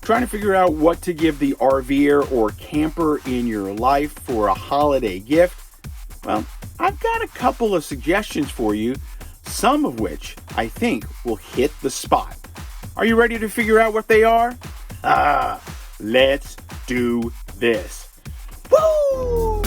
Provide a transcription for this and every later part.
Trying to figure out what to give the RVer or camper in your life for a holiday gift? Well, I've got a couple of suggestions for you, some of which I think will hit the spot. Are you ready to figure out what they are? Let's do this. Woo!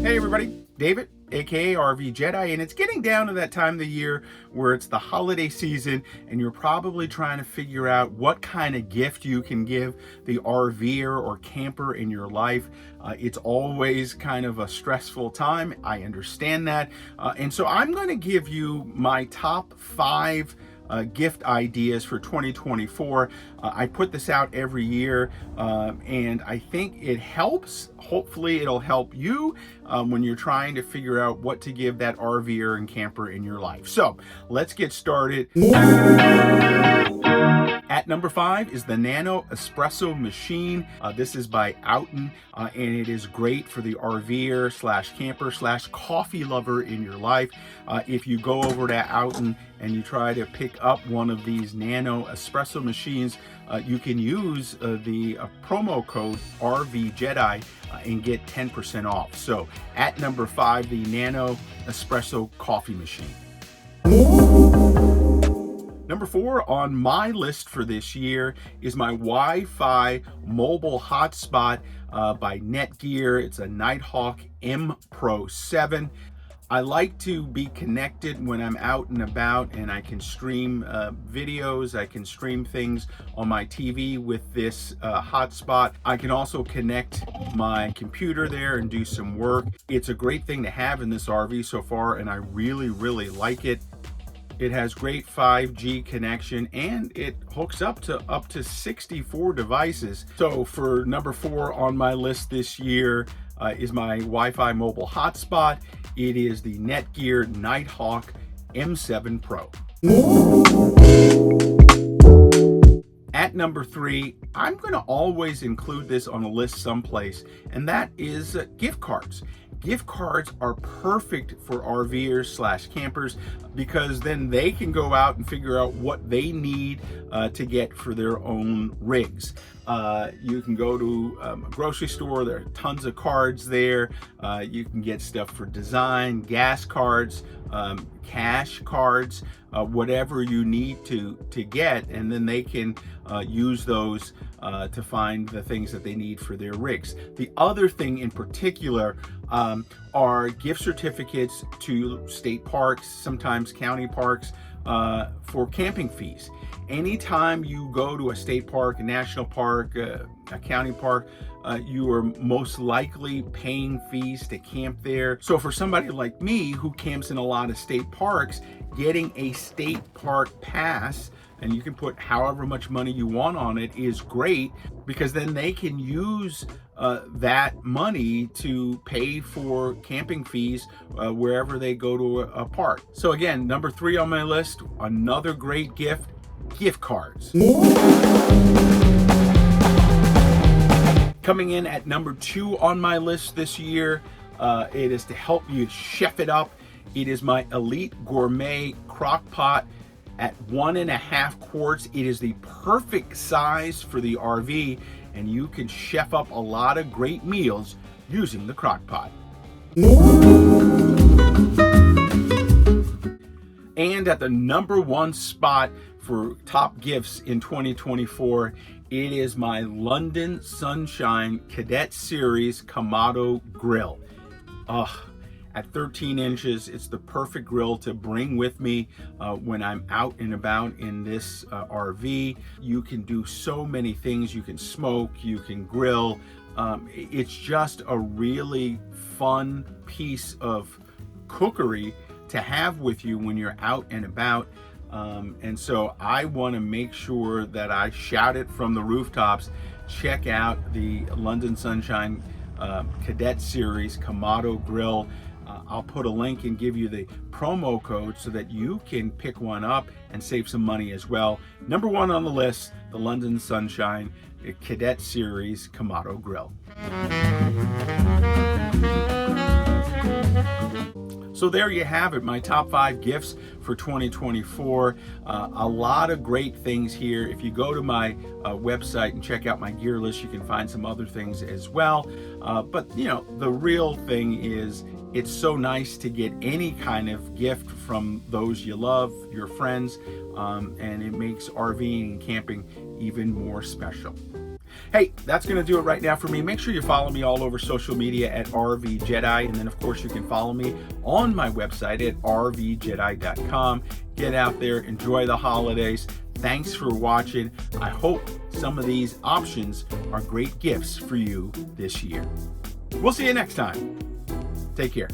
Hey everybody, David, aka RVJedeye, and it's getting down to that time of the year where it's the holiday season and you're probably trying to figure out what kind of gift you can give the RVer or camper in your life. It's always kind of a stressful time. I understand that. And so I'm going to give you my top 5 gift ideas for 2024. I put this out every year and I think it helps. Hopefully it'll help you when you're trying to figure out what to give that RVer and camper in your life. So let's get started. At number 5 is the Nano espresso machine. This is by Outen, and it is great for the RVer / camper / coffee lover in your life. If you go over to Outen and you try to pick up one of these Nano espresso machines, you can use the promo code RVJedeye and get 10% off. So at number 5, the Nano espresso coffee machine. Number 4 on my list for this year is my Wi-Fi mobile hotspot by Netgear. It's a Nighthawk M Pro 7. I like to be connected when I'm out and about, and I can stream videos, I can stream things on my TV with this hotspot. I can also connect my computer there and do some work. It's a great thing to have in this RV so far, and I really like it. It has great 5G connection and it hooks up to 64 devices. So for number 4 on my list this year is my Wi-Fi mobile hotspot. It is the Netgear Nighthawk M7 Pro. At number 3, I'm going to always include this on a list someplace, and that is gift cards. Gift cards are perfect for RVers / campers because then they can go out and figure out what they need to get for their own rigs. You can go to a grocery store, there are tons of cards there. You can get stuff for design, gas cards, cash cards, whatever you need to get, and then they can use those to find the things that they need for their rigs. The other thing in particular are gift certificates to state parks, sometimes county parks, for camping fees. Anytime you go to a state park, a national park, a county park, you are most likely paying fees to camp there. So for somebody like me who camps in a lot of state parks, getting a state park pass, and you can put however much money you want on it, is great because then they can use that money to pay for camping fees wherever they go to a park. So again, number 3 on my list, another great gift, gift cards. Coming in at number 2 on my list this year, it is to help you chef it up. It is my Elite Gourmet Crock Pot at 1.5 quarts. It is the perfect size for the RV, and you can chef up a lot of great meals using the crock pot. And at the number 1 spot for top gifts in 2024, it is my London Sunshine Cadet Series Kamado Grill. At 13 inches, it's the perfect grill to bring with me when I'm out and about in this RV. You can do so many things. You can smoke, you can grill. It's just a really fun piece of cookery to have with you when you're out and about. And so I want to make sure that I shout it from the rooftops. Check out the London Sunshine Cadet Series Kamado grill. I'll put a link and give you the promo code so that you can pick one up and save some money as well. Number one on the list, the London Sunshine Cadet Series Kamado grill. So there you have it, my top 5 gifts for 2024. A lot of great things here. If you go to my website and check out my gear list, you can find some other things as well. But you know, the real thing is, it's so nice to get any kind of gift from those you love, your friends, and it makes RVing and camping even more special. Hey, that's going to do it right now for me. Make sure you follow me all over social media at RVJedeye. And then, of course, you can follow me on my website at RVJedeye.com. Get out there, enjoy the holidays. Thanks for watching. I hope some of these options are great gifts for you this year. We'll see you next time. Take care.